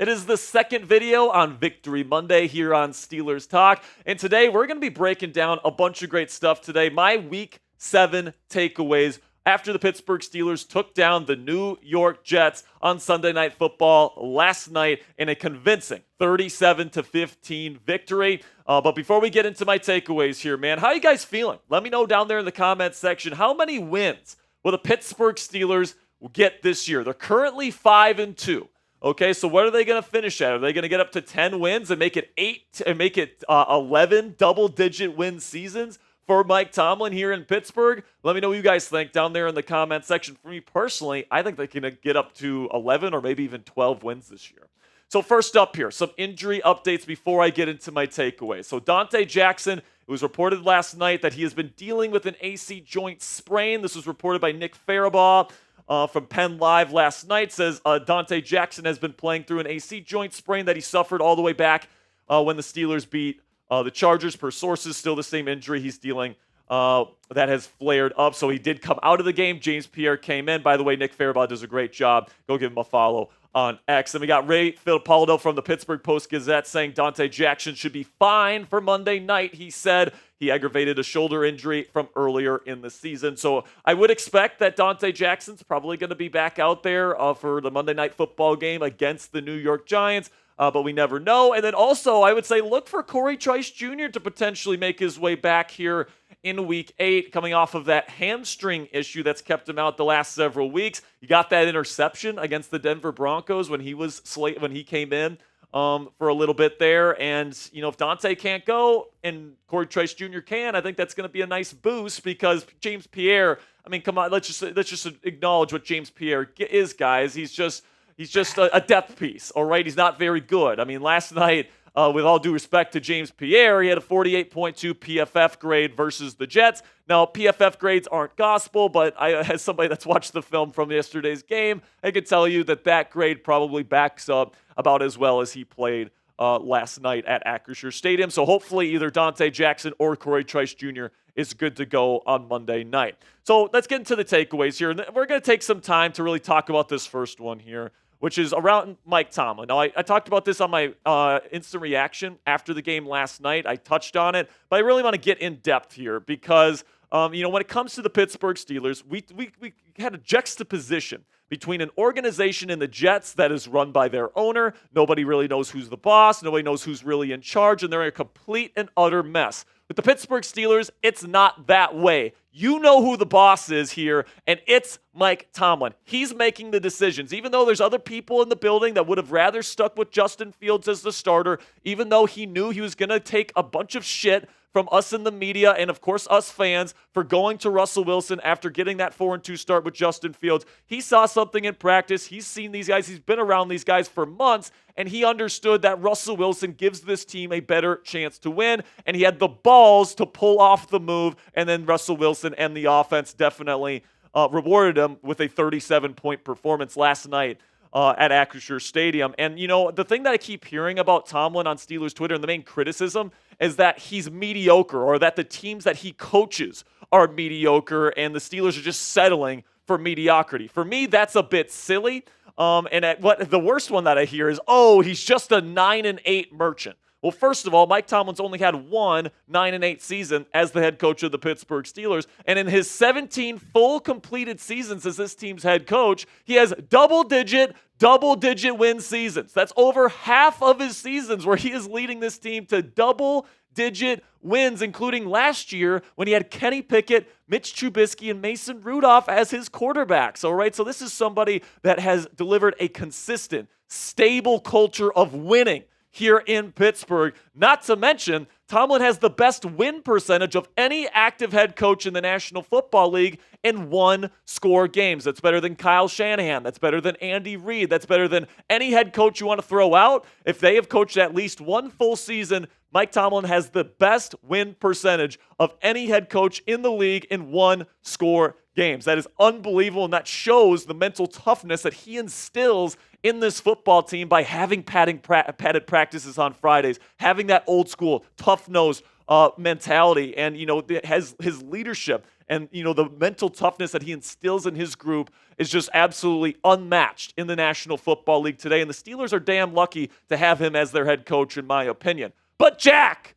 It is the second video on Victory Monday here on Steelers Talk. And today we're going to be breaking down a bunch of great stuff today. My Week 7 takeaways after the Pittsburgh Steelers took down the New York Jets on Sunday Night Football last night in a convincing 37-15 victory. But before we get into my takeaways here, man, how you guys feeling? Let me know down there in the comments section. How many wins will the Pittsburgh Steelers get this year? They're currently 5-2. Okay, so what are they going to finish at? Are they going to get up to 10 wins and make it 11 double-digit win seasons for Mike Tomlin here in Pittsburgh? Let me know what you guys think down there in the comment section. For me personally, I think they can get up to 11 or maybe even 12 wins this year. So first up here, some injury updates before I get into my takeaways. So Donte Jackson, it was reported last night that he has been dealing with an AC joint sprain. This was reported by Nick Farabaugh from Penn Live last night. Says Donte Jackson has been playing through an AC joint sprain that he suffered all the way back when the Steelers beat the Chargers. Per sources, still the same injury he's dealing that has flared up. So he did come out of the game. James Pierre came in. By the way, Nick Farabaugh does a great job. Go give him a follow on X. And we got Ray Filipaldo from the Pittsburgh Post-Gazette saying Donte Jackson should be fine for Monday night. He said he aggravated a shoulder injury from earlier in the season. So I would expect that Donte Jackson's probably going to be back out there for the Monday Night Football game against the New York Giants. But we never know. And then also, I would say look for Corey Trice Jr. to potentially make his way back here in Week 8, coming off of that hamstring issue that's kept him out the last several weeks. He got that interception against the Denver Broncos when he came in for a little bit there. And, you know, if Donte can't go and Corey Trice Jr. can, I think that's going to be a nice boost because James Pierre, I mean, come on, let's just acknowledge what James Pierre is, guys. He's just a depth piece, all right? He's not very good. I mean, last night, with all due respect to James Pierre, he had a 48.2 PFF grade versus the Jets. Now, PFF grades aren't gospel, but as somebody that's watched the film from yesterday's game, I could tell you that grade probably backs up about as well as he played last night at Acrisure Stadium. So hopefully either Donte Jackson or Corey Trice Jr. is good to go on Monday night. So let's get into the takeaways here. And we're going to take some time to really talk about this first one here, which is around Mike Tomlin. Now, I talked about this on my instant reaction after the game last night. I touched on it, but I really want to get in depth here because, when it comes to the Pittsburgh Steelers, we had a juxtaposition between an organization in the Jets that is run by their owner. Nobody really knows who's the boss. Nobody knows who's really in charge, and they're in a complete and utter mess. With the Pittsburgh Steelers, it's not that way. You know who the boss is here, and it's Mike Tomlin. He's making the decisions. Even though there's other people in the building that would have rather stuck with Justin Fields as the starter, even though he knew he was going to take a bunch of shit from us in the media and, of course, us fans for going to Russell Wilson after getting that 4-2 start with Justin Fields. He saw something in practice. He's seen these guys. He's been around these guys for months, and he understood that Russell Wilson gives this team a better chance to win, and he had the balls to pull off the move, and then Russell Wilson and the offense definitely rewarded him with a 37-point performance last night at Acrisure Stadium. And, the thing that I keep hearing about Tomlin on Steelers Twitter and the main criticism is that he's mediocre or that the teams that he coaches are mediocre and the Steelers are just settling for mediocrity. For me, that's a bit silly. The worst one that I hear is, he's just a 9-8 merchant. Well, first of all, Mike Tomlin's only had one 9-8 season as the head coach of the Pittsburgh Steelers. And in his 17 full completed seasons as this team's head coach, he has double-digit win seasons. That's over half of his seasons where he is leading this team to double-digit wins, including last year when he had Kenny Pickett, Mitch Trubisky, and Mason Rudolph as his quarterbacks. All right, so this is somebody that has delivered a consistent, stable culture of winning here in Pittsburgh. Not to mention, Tomlin has the best win percentage of any active head coach in the National Football League in one-score games. That's better than Kyle Shanahan. That's better than Andy Reid. That's better than any head coach you want to throw out. If they have coached at least one full season, Mike Tomlin has the best win percentage of any head coach in the league in one-score games. That is unbelievable, and that shows the mental toughness that he instills in this football team by having padded practices on Fridays, having that old school, tough-nosed mentality and, has his leadership and, the mental toughness that he instills in his group is just absolutely unmatched in the National Football League today. And the Steelers are damn lucky to have him as their head coach, in my opinion. But Jack,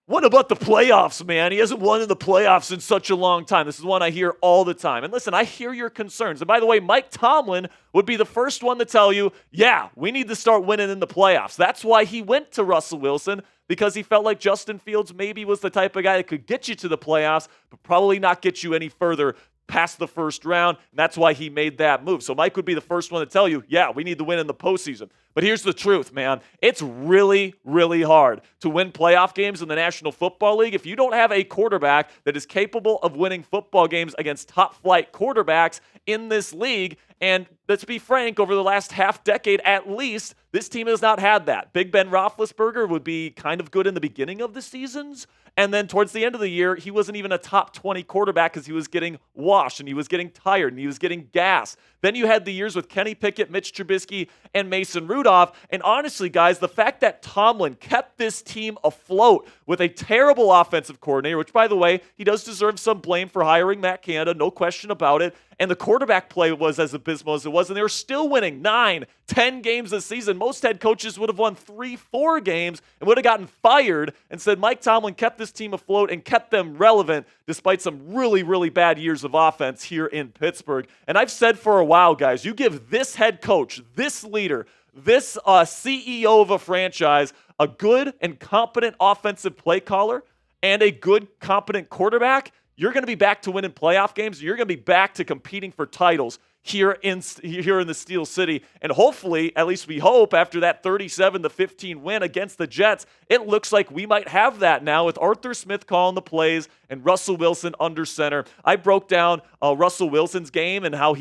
what about the playoffs, man? He hasn't won in the playoffs in such a long time. This is one I hear all the time. And listen, I hear your concerns. And by the way, Mike Tomlin would be the first one to tell you, yeah, we need to start winning in the playoffs. That's why he went to Russell Wilson, because he felt like Justin Fields maybe was the type of guy that could get you to the playoffs, but probably not get you any further past the first round, and that's why he made that move. So Mike would be the first one to tell you, yeah, we need to win in the postseason. But here's the truth, man. It's really, really hard to win playoff games in the National Football League if you don't have a quarterback that is capable of winning football games against top-flight quarterbacks in this league. And let's be frank, over the last half decade at least, this team has not had that. Big Ben Roethlisberger would be kind of good in the beginning of the seasons, and then towards the end of the year, he wasn't even a top 20 quarterback because he was getting washed and he was getting tired and he was getting gassed. Then you had the years with Kenny Pickett, Mitch Trubisky, and Mason Rudolph. And honestly, guys, the fact that Tomlin kept this team afloat with a terrible offensive coordinator, which, by the way, he does deserve some blame for hiring Matt Canada, no question about it, and the quarterback play was as abysmal as it was, and they were still winning 9, 10 games this season. Most head coaches would have won 3, 4 games and would have gotten fired. And said Mike Tomlin kept this team afloat and kept them relevant despite some really, really bad years of offense here in Pittsburgh. And I've said for a while, guys, you give this head coach, this leader, this CEO of a franchise, a good and competent offensive play caller and a good, competent quarterback, you're going to be back to winning playoff games. You're going to be back to competing for titles here in the Steel City. And hopefully, at least we hope, after that 37-15 win against the Jets, it looks like we might have that now with Arthur Smith calling the plays and Russell Wilson under center. I broke down Russell Wilson's game and how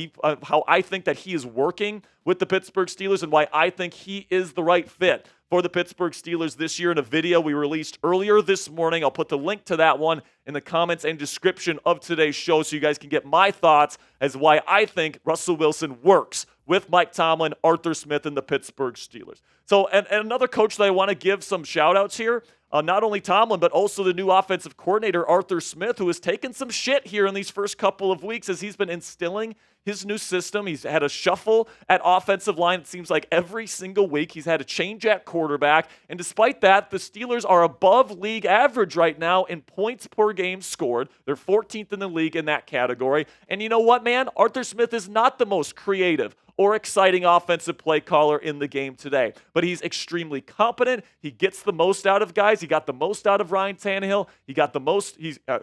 I think that he is working with the Pittsburgh Steelers and why I think he is the right fit for the Pittsburgh Steelers this year in a video we released earlier this morning. I'll put the link to that one in the comments and description of today's show so you guys can get my thoughts as why I think Russell Wilson works with Mike Tomlin, Arthur Smith, and the Pittsburgh Steelers. So, and another coach that I want to give some shout-outs here, not only Tomlin, but also the new offensive coordinator, Arthur Smith, who has taken some shit here in these first couple of weeks as he's been instilling his new system. He's had a shuffle at offensive line, it seems like every single week. He's had a change at quarterback. And despite that, the Steelers are above league average right now in points per game scored. They're 14th in the league in that category. And you know what, man? Arthur Smith is not the most creative or exciting offensive play caller in the game today. But he's extremely competent. He gets the most out of guys. He got the most out of Ryan Tannehill. He got the most.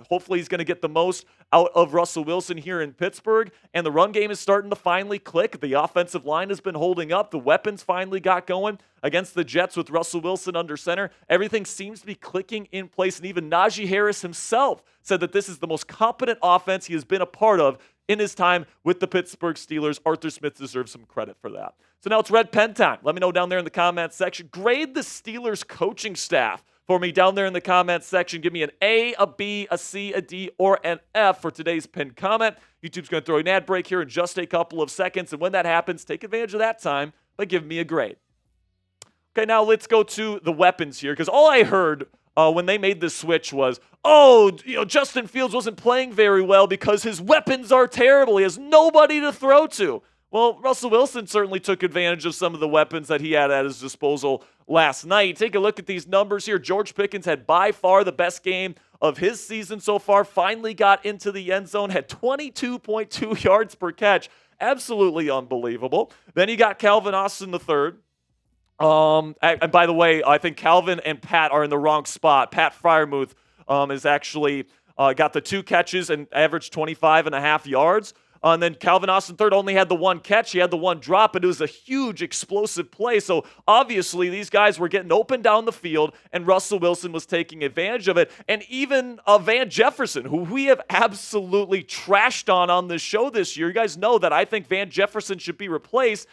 Hopefully he's going to get the most out of Russell Wilson here in Pittsburgh. And the run game is starting to finally click. The offensive line has been holding up. The weapons finally got going against the Jets with Russell Wilson under center. Everything seems to be clicking in place. And even Najee Harris himself said that this is the most competent offense he has been a part of in his time with the Pittsburgh Steelers. Arthur Smith deserves some credit for that. So now it's red pen time. Let me know down there in the comments section. Grade the Steelers coaching staff for me down there in the comments section. Give me an A, a B, a C, a D, or an F for today's pinned comment. YouTube's going to throw an ad break here in just a couple of seconds. And when that happens, take advantage of that time by giving me a grade. Okay, now let's go to the weapons here, because all I heard when they made this switch was, Justin Fields wasn't playing very well because his weapons are terrible. He has nobody to throw to. Well, Russell Wilson certainly took advantage of some of the weapons that he had at his disposal last night. Take a look at these numbers here. George Pickens had by far the best game of his season so far, finally got into the end zone, had 22.2 yards per catch. Absolutely unbelievable. Then you got Calvin Austin III. And by the way, I think Calvin and Pat are in the wrong spot. Pat Freiermuth is actually got the 2 catches and averaged 25.5 yards. And then Calvin Austin III only had the 1 catch. He had the 1 drop, and it was a huge explosive play. So obviously these guys were getting open down the field, and Russell Wilson was taking advantage of it. And even Van Jefferson, who we have absolutely trashed on this show this year. You guys know that I think Van Jefferson should be replaced.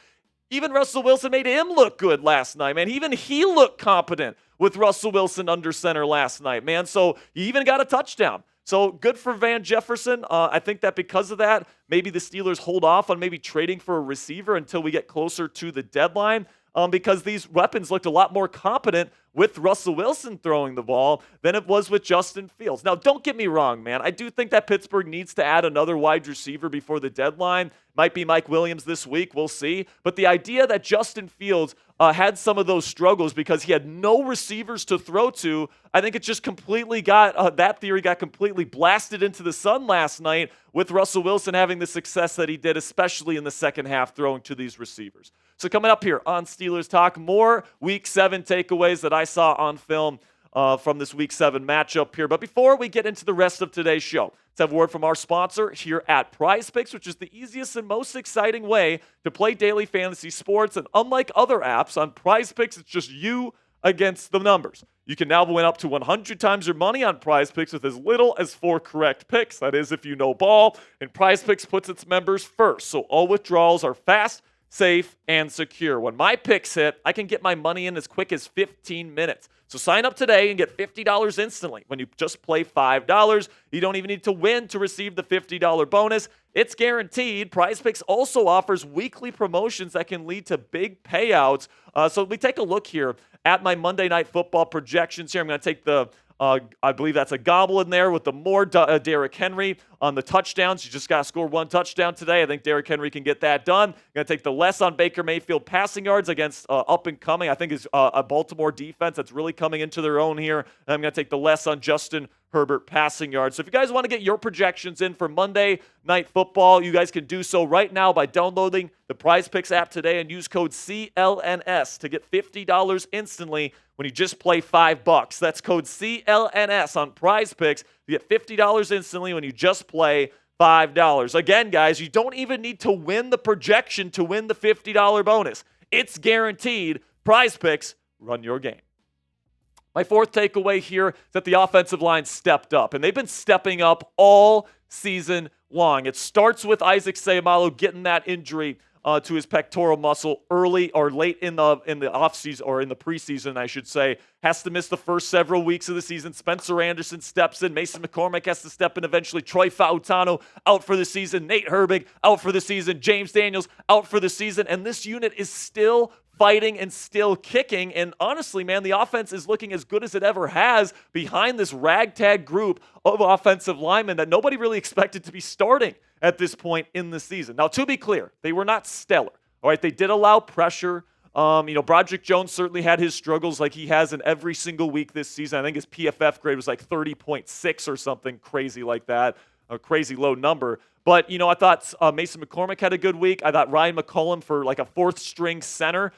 Even Russell Wilson made him look good last night, man. Even he looked competent with Russell Wilson under center last night, man. So he even got a touchdown. So good for Van Jefferson. I think that because of that, maybe the Steelers hold off on maybe trading for a receiver until we get closer to the deadline. because these weapons looked a lot more competent with Russell Wilson throwing the ball than it was with Justin Fields. Now, don't get me wrong, man. I do think that Pittsburgh needs to add another wide receiver before the deadline. Might be Mike Williams this week. We'll see. But the idea that Justin Fields had some of those struggles because he had no receivers to throw to, I think it just completely got, that theory got completely blasted into the sun last night with Russell Wilson having the success that he did, especially in the second half throwing to these receivers. So coming up here on Steelers Talk, more Week 7 takeaways that I saw on film from this Week 7 matchup here. But before we get into the rest of today's show, let's have a word from our sponsor here at Prize Picks, which is the easiest and most exciting way to play daily fantasy sports. And unlike other apps, on Prize Picks, it's just you against the numbers. You can now win up to 100 times your money on Prize Picks with as little as 4 correct picks. That is, if you know ball. And Prize Picks puts its members first, so all withdrawals are fast, safe, and secure. When my picks hit, I can get my money in as quick as 15 minutes. So sign up today and get $50 instantly when you just play $5. You don't even need to win to receive the $50 bonus. It's guaranteed. Prize Picks also offers weekly promotions that can lead to big payouts. So we take a look here at my Monday Night Football projections here. I'm going to take the I believe that's a gobble in there with the more Derrick Henry on the touchdowns. You just got to score 1 touchdown today. I think Derrick Henry can get that done. I'm going to take the less on Baker Mayfield passing yards against up and coming. I think is a Baltimore defense that's really coming into their own here. And I'm going to take the less on Justin Herbert passing yards. So if you guys want to get your projections in for Monday Night Football, you guys can do so right now by downloading the Prize Picks app today and use code CLNS to get $50 instantly when you just play $5. That's code CLNS on Prize Picks. You get $50 instantly when you just play $5. Again, guys, you don't even need to win the projection to win the $50 bonus. It's guaranteed. Prize Picks, run your game. My fourth takeaway here is that the offensive line stepped up, and they've been stepping up all season long. It starts with Isaac Seumalo getting that injury to his pectoral muscle early or late in the offseason, or in the preseason, I should say. Has to miss the first several weeks of the season. Spencer Anderson steps in. Mason McCormick has to step in eventually. Troy Fautano out for the season. Nate Herbig out for the season. James Daniels out for the season. And this unit is still fighting and still kicking. And honestly, man, the offense is looking as good as it ever has behind this ragtag group of offensive linemen that nobody really expected to be starting at this point in the season. Now, to be clear, they were not stellar. All right, they did allow pressure. Broderick Jones certainly had his struggles like he has in every single week this season. I think his PFF grade was like 30.6 or something crazy like that, a crazy low number. But, I thought Mason McCormick had a good week. I thought Ryan McCollum for like a fourth-string center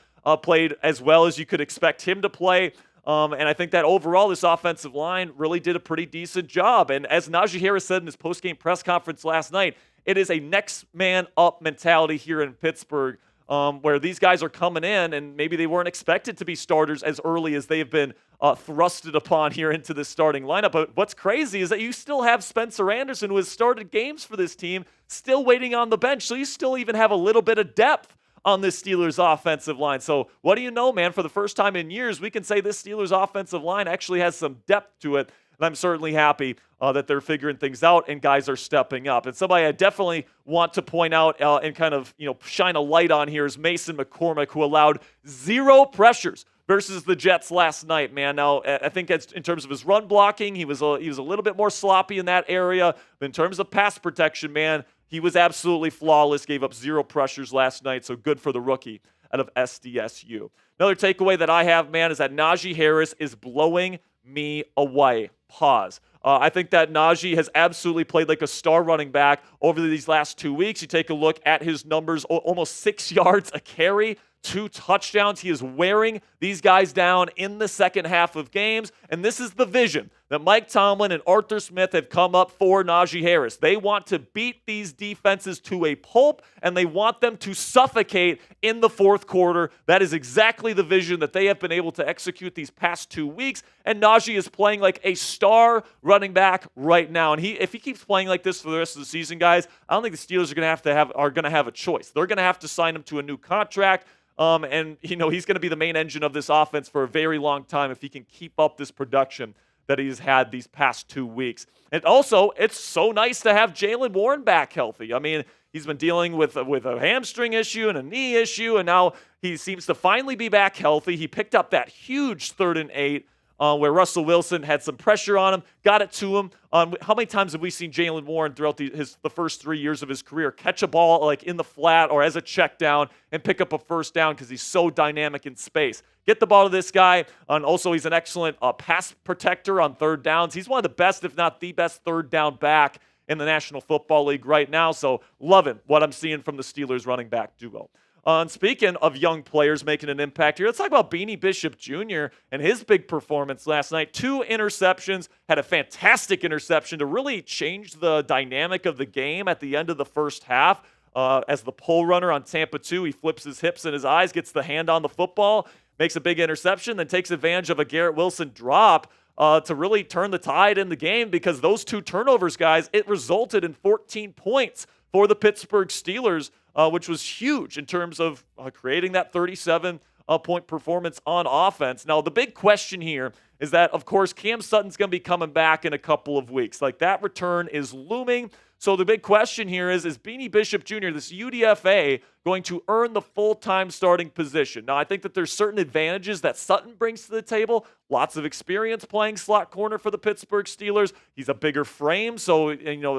played as well as you could expect him to play. And I think that overall this offensive line really did a pretty decent job. And as Najee Harris said in his post-game press conference last night, it is a next man up mentality here in Pittsburgh, where these guys are coming in and maybe they weren't expected to be starters as early as they've been thrusted upon here into the starting lineup. But what's crazy is that you still have Spencer Anderson, who has started games for this team, still waiting on the bench. So you still even have a little bit of depth on this Steelers offensive line. So what do you know, man? For the first time in years, we can say this Steelers offensive line actually has some depth to it. And I'm certainly happy that they're figuring things out and guys are stepping up. And somebody I definitely want to point out and kind of shine a light on here is Mason McCormick, who allowed 0 pressures versus the Jets last night, man. Now, I think in terms of his run blocking, he was a little bit more sloppy in that area. But in terms of pass protection, man, he was absolutely flawless, gave up 0 pressures last night, so good for the rookie out of SDSU. Another takeaway that I have, man, is that Najee Harris is blowing me away. Pause. I think that Najee has absolutely played like a star running back over these last 2 weeks. You take a look at his numbers, almost 6 yards a carry, 2 touchdowns. He is wearing these guys down in the second half of games, and this is the vision that Mike Tomlin and Arthur Smith have come up for Najee Harris. They want to beat these defenses to a pulp, and they want them to suffocate in the fourth quarter. That is exactly the vision that they have been able to execute these past 2 weeks, and Najee is playing like a star running back right now. And if he keeps playing like this for the rest of the season, guys, I don't think the Steelers are going to have a choice. They're going to have to sign him to a new contract. And he's going to be the main engine of this offense for a very long time if he can keep up this production that he's had these past 2 weeks. And also, it's so nice to have Jaylen Warren back healthy. I mean, he's been dealing with a hamstring issue and a knee issue, and now he seems to finally be back healthy. He picked up that huge 3rd and 8 where Russell Wilson had some pressure on him, got it to him. How many times have we seen Jaylen Warren throughout the first 3 years of his career catch a ball like in the flat or as a check down and pick up a first down because he's so dynamic in space? Get the ball to this guy. And also, he's an excellent pass protector on 3rd downs. He's one of the best, if not the best, 3rd down back in the National Football League right now. So loving what I'm seeing from the Steelers running back duo. And speaking of young players making an impact here, let's talk about Beanie Bishop Jr. and his big performance last night. 2 interceptions, had a fantastic interception to really change the dynamic of the game at the end of the first half. As the pole runner on Tampa 2, he flips his hips and his eyes, gets the hand on the football, makes a big interception, then takes advantage of a Garrett Wilson drop to really turn the tide in the game because those 2 turnovers, guys, it resulted in 14 points for the Pittsburgh Steelers, which was huge in terms of creating that 37-point performance on offense. Now, the big question here is that, of course, Cam Sutton's going to be coming back in a couple of weeks. Like, that return is looming. So the big question here is Beanie Bishop Jr., this UDFA, going to earn the full-time starting position? Now, I think that there's certain advantages that Sutton brings to the table. Lots of experience playing slot corner for the Pittsburgh Steelers. He's a bigger frame, so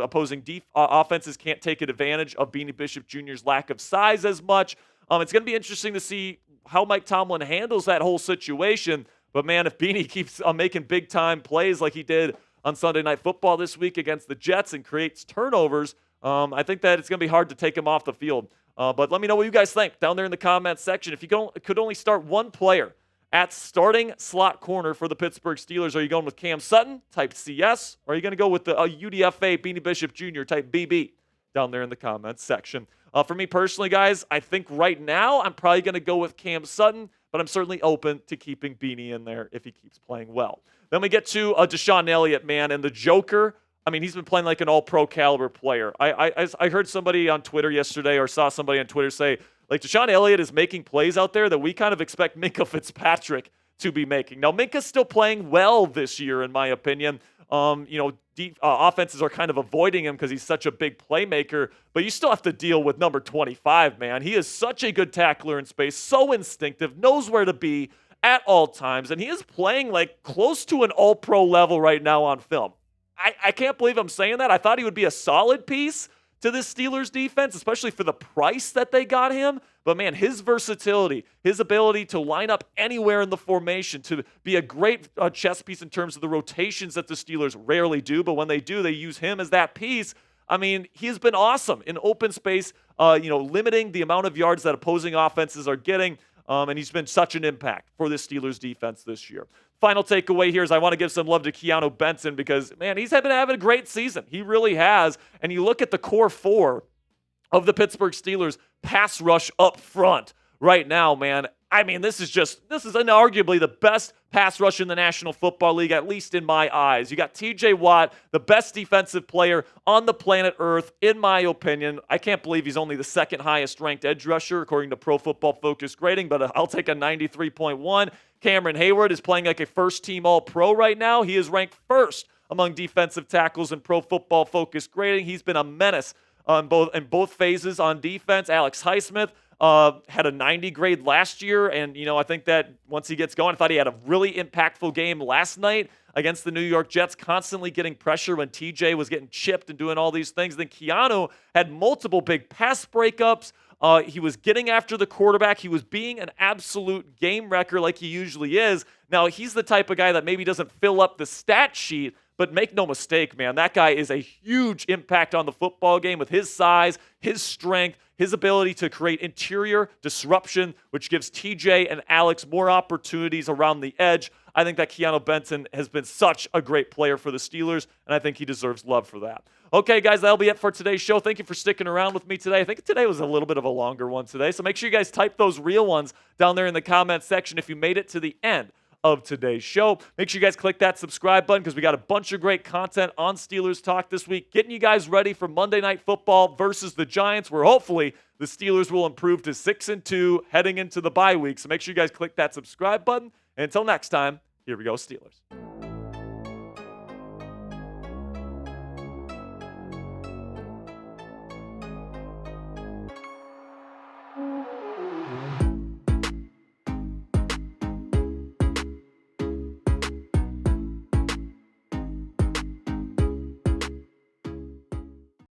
opposing offenses can't take advantage of Beanie Bishop Jr.'s lack of size as much. It's going to be interesting to see how Mike Tomlin handles that whole situation. But, man, if Beanie keeps making big-time plays like he did on Sunday Night Football this week against the Jets and creates turnovers, I think that it's going to be hard to take him off the field. But let me know what you guys think down there in the comments section. If you could only start one player at starting slot corner for the Pittsburgh Steelers, are you going with Cam Sutton, type CS, or are you going to go with the UDFA Beanie Bishop Jr., type BB, down there in the comments section? For me personally, guys, I think right now I'm probably going to go with Cam Sutton, but I'm certainly open to keeping Beanie in there if he keeps playing well. Then we get to Deshaun Elliott, man, and the Joker. I mean, he's been playing like an all-pro caliber player. I heard somebody on Twitter yesterday, or saw somebody on Twitter say, like, Deshaun Elliott is making plays out there that we kind of expect Minkah Fitzpatrick to be making. Now, Minkah's still playing well this year, in my opinion. Offenses are kind of avoiding him because he's such a big playmaker, but you still have to deal with number 25, man. He is such a good tackler in space, so instinctive, knows where to be at all times, and he is playing like close to an all-pro level right now on film. I can't believe I'm saying that. I thought he would be a solid piece to this Steelers defense, especially for the price that they got him. But, man, his versatility, his ability to line up anywhere in the formation, to be a great chess piece in terms of the rotations that the Steelers rarely do. But when they do, they use him as that piece. I mean, he's been awesome in open space, limiting the amount of yards that opposing offenses are getting. And he's been such an impact for the Steelers defense this year. Final takeaway here is I want to give some love to Keanu Benson because, man, he's been having a great season. He really has. And you look at the core 4 of the Pittsburgh Steelers pass rush up front right now, man. I mean, this is inarguably the best pass rush in the National Football League, at least in my eyes. You got TJ Watt, the best defensive player on the planet Earth, in my opinion. I can't believe he's only the 2nd highest ranked edge rusher according to Pro Football Focus grading, but I'll take a 93.1. Cameron Hayward is playing like a first-team All-Pro right now. He is ranked 1st among defensive tackles in Pro Football Focus grading. He's been a menace in both phases on defense. Alex Highsmith had a 90 grade last year, and I think that once he gets going, I thought he had a really impactful game last night against the New York Jets, constantly getting pressure when TJ was getting chipped and doing all these things. Then Keanu had multiple big pass breakups. He was getting after the quarterback. He was being an absolute game wrecker like he usually is. Now, he's the type of guy that maybe doesn't fill up the stat sheet, but make no mistake, man, that guy is a huge impact on the football game with his size, his strength, his ability to create interior disruption, which gives TJ and Alex more opportunities around the edge. I think that Keanu Benson has been such a great player for the Steelers, and I think he deserves love for that. Okay, guys, that'll be it for today's show. Thank you for sticking around with me today. I think today was a little bit of a longer one today, so make sure you guys type those real ones down there in the comments section if you made it to the end of today's show. Make sure you guys click that subscribe button because we got a bunch of great content on Steelers Talk this week, getting you guys ready for Monday Night Football versus the Giants, where hopefully the Steelers will improve to 6-2 heading into the bye week. So make sure you guys click that subscribe button. And until next time, here we go, Steelers.